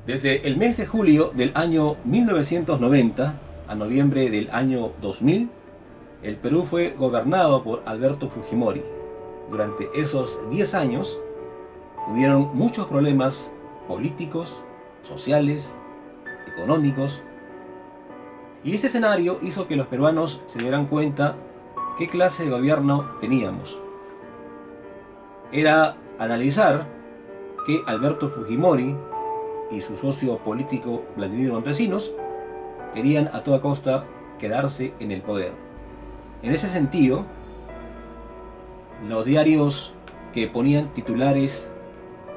Desde el mes de julio del año 1990 a noviembre del año 2000, el Perú fue gobernado por Alberto Fujimori. Durante esos 10 años hubieron muchos problemas políticos, sociales, económicos, y este escenario hizo que los peruanos se dieran cuenta qué clase de gobierno teníamos. Era analizar que Alberto Fujimori y su socio político Vladimir Montesinos querían a toda costa quedarse en el poder. En ese sentido, los diarios que ponían titulares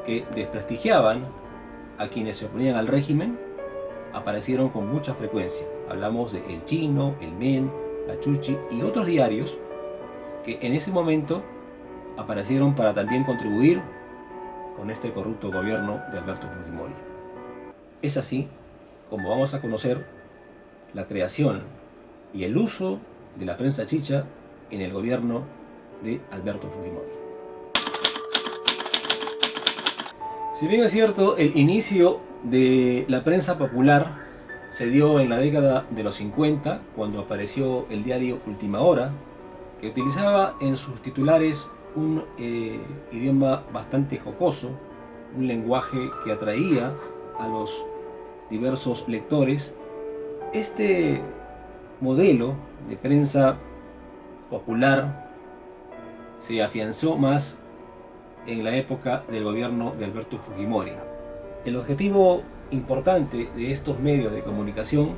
que desprestigiaban a quienes se oponían al régimen aparecieron con mucha frecuencia. Hablamos de El Chino, El Men, La Chuchi y otros diarios que en ese momento aparecieron para también contribuir con este corrupto gobierno de Alberto Fujimori. Es así como vamos a conocer la creación y el uso de la prensa chicha en el gobierno de Alberto Fujimori. Si bien es cierto, el inicio de la prensa popular se dio en la década de los 50, cuando apareció el diario Última Hora, que utilizaba en sus titulares un idioma bastante jocoso, un lenguaje que atraía a los diversos lectores. Este modelo de prensa popular se afianzó más en la época del gobierno de Alberto Fujimori. El objetivo importante de estos medios de comunicación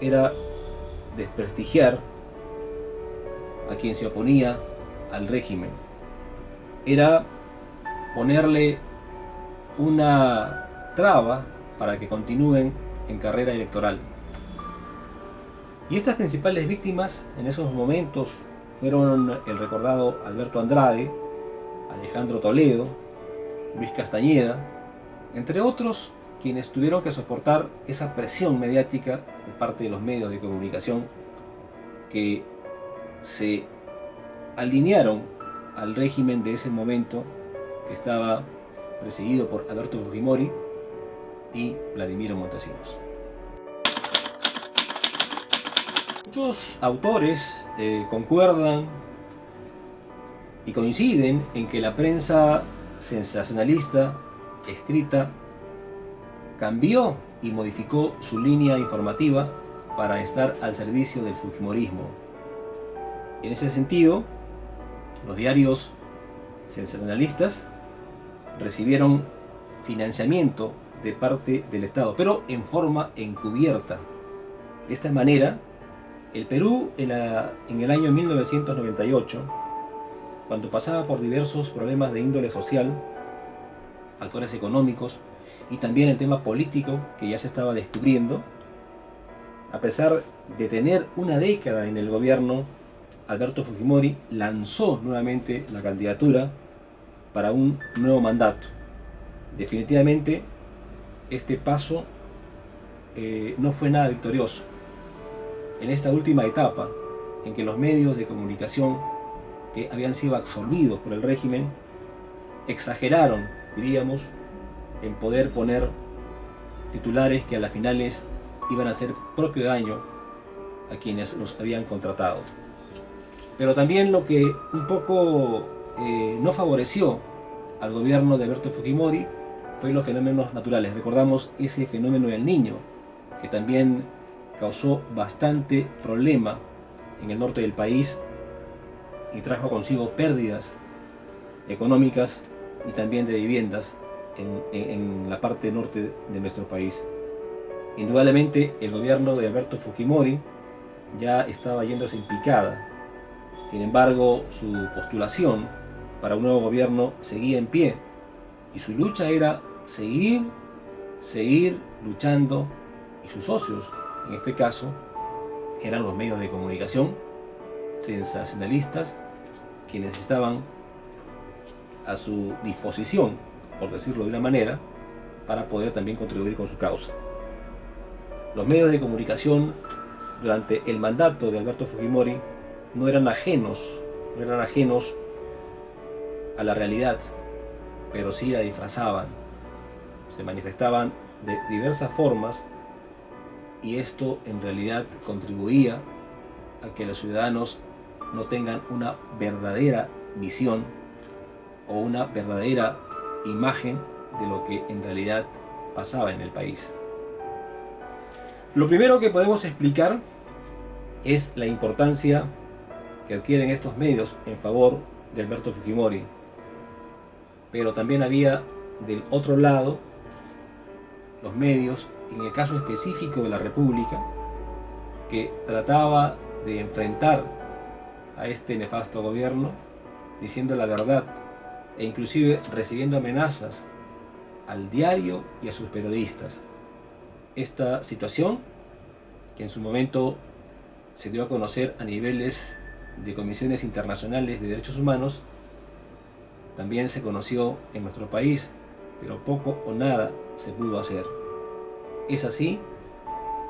era desprestigiar a quien se oponía al régimen. Era ponerle una traba para que continúen en carrera electoral. Y estas principales víctimas en esos momentos fueron el recordado Alberto Andrade, Alejandro Toledo, Luis Castañeda, entre otros, quienes tuvieron que soportar esa presión mediática de parte de los medios de comunicación que se alinearon al régimen de ese momento, que estaba presidido por Alberto Fujimori y Vladimiro Montesinos. Muchos autores concuerdan y coinciden en que la prensa sensacionalista escrita cambió y modificó su línea informativa para estar al servicio del fujimorismo. En ese sentido, los diarios sensacionalistas recibieron financiamiento de parte del Estado, pero en forma encubierta. De esta manera, el Perú en el año 1998, cuando pasaba por diversos problemas de índole social, factores económicos y también el tema político que ya se estaba descubriendo, a pesar de tener una década en el gobierno, Alberto Fujimori lanzó nuevamente la candidatura para un nuevo mandato. Definitivamente este paso no fue nada victorioso. En esta última etapa, en que los medios de comunicación que habían sido absorbidos por el régimen exageraron, diríamos, en poder poner titulares que a las finales iban a hacer propio daño a quienes los habían contratado. Pero también lo que un poco no favoreció al gobierno de Alberto Fujimori fue los fenómenos naturales. Recordamos ese fenómeno del Niño, que también causó bastante problema en el norte del país y trajo consigo pérdidas económicas y también de viviendas en la parte norte de nuestro país. Indudablemente el gobierno de Alberto Fujimori ya estaba yéndose en picada. Sin embargo, su postulación para un nuevo gobierno seguía en pie y su lucha era seguir luchando, y sus socios, en este caso, eran los medios de comunicación sensacionalistas, quienes estaban a su disposición, por decirlo de una manera, para poder también contribuir con su causa. Los medios de comunicación durante el mandato de Alberto Fujimori no eran ajenos a la realidad, pero sí la disfrazaban. Se manifestaban de diversas formas, y esto en realidad contribuía a que los ciudadanos no tengan una verdadera visión o una verdadera imagen de lo que en realidad pasaba en el país. Lo primero que podemos explicar es la importancia que adquieren estos medios en favor de Alberto Fujimori. Pero también había del otro lado los medios, en el caso específico de la República, que trataba de enfrentar a este nefasto gobierno diciendo la verdad e inclusive recibiendo amenazas al diario y a sus periodistas. Esta situación, que en su momento se dio a conocer a niveles de comisiones internacionales de derechos humanos, también se conoció en nuestro país, pero poco o nada se pudo hacer. Es así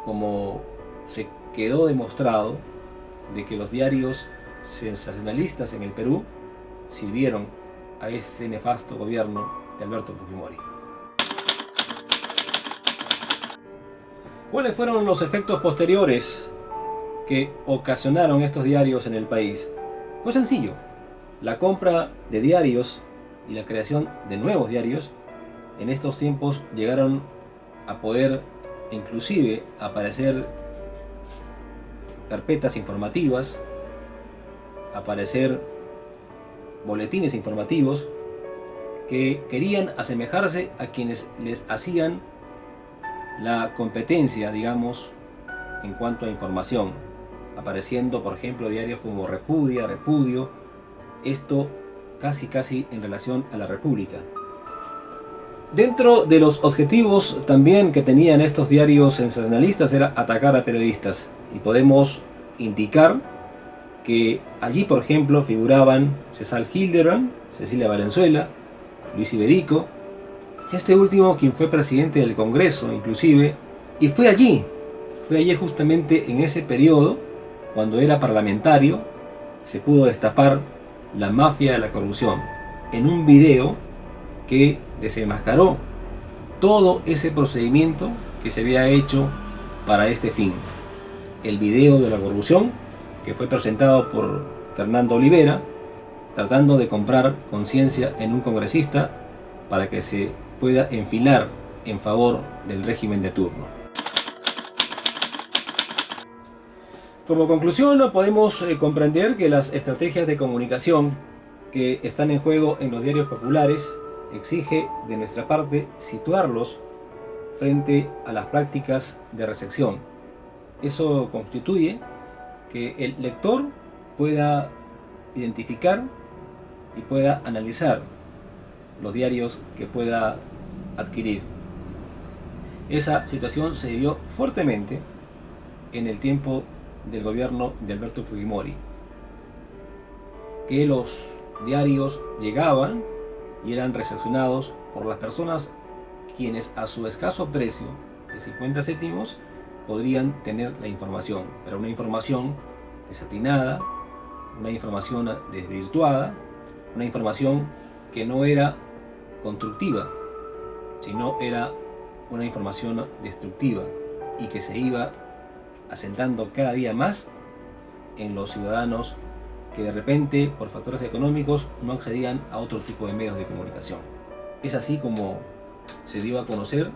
como se quedó demostrado de que los diarios sensacionalistas en el Perú sirvieron a ese nefasto gobierno de Alberto Fujimori. ¿Cuáles fueron los efectos posteriores que ocasionaron estos diarios en el país? Fue sencillo. La compra de diarios y la creación de nuevos diarios en estos tiempos llegaron a poder inclusive aparecer carpetas informativas, aparecer boletines informativos que querían asemejarse a quienes les hacían la competencia, digamos, en cuanto a información, apareciendo por ejemplo diarios como Repudia, Repudio, esto casi en relación a la República. Dentro de los objetivos también que tenían estos diarios sensacionalistas era atacar a periodistas, y podemos indicar que allí por ejemplo figuraban César Hildebrand, Cecilia Valenzuela, Luis Iberico, este último quien fue presidente del Congreso inclusive, y fue allí justamente en ese periodo, cuando era parlamentario, se pudo destapar la mafia de la corrupción, en un video que desenmascaró todo ese procedimiento que se había hecho para este fin. El video de la corrupción, que fue presentado por Fernando Olivera, tratando de comprar conciencia en un congresista para que se pueda enfilar en favor del régimen de turno. Como conclusión, podemos comprender que las estrategias de comunicación que están en juego en los diarios populares exige de nuestra parte situarlos frente a las prácticas de recepción. Eso constituye que el lector pueda identificar y pueda analizar los diarios que pueda adquirir. Esa situación se dio fuertemente en el tiempo del gobierno de Alberto Fujimori, que los diarios llegaban y eran recepcionados por las personas quienes a su escaso precio de 50 céntimos podrían tener la información, pero una información desatinada, una información desvirtuada, una información que no era constructiva, sino era una información destructiva y que se iba asentando cada día más en los ciudadanos que de repente por factores económicos no accedían a otro tipo de medios de comunicación. Es así como se dio a conocer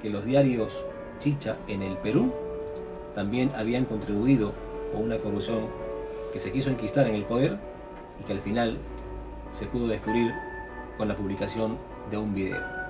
que los diarios chicha en el Perú también habían contribuido con una corrupción que se quiso enquistar en el poder y que al final se pudo descubrir con la publicación de un video.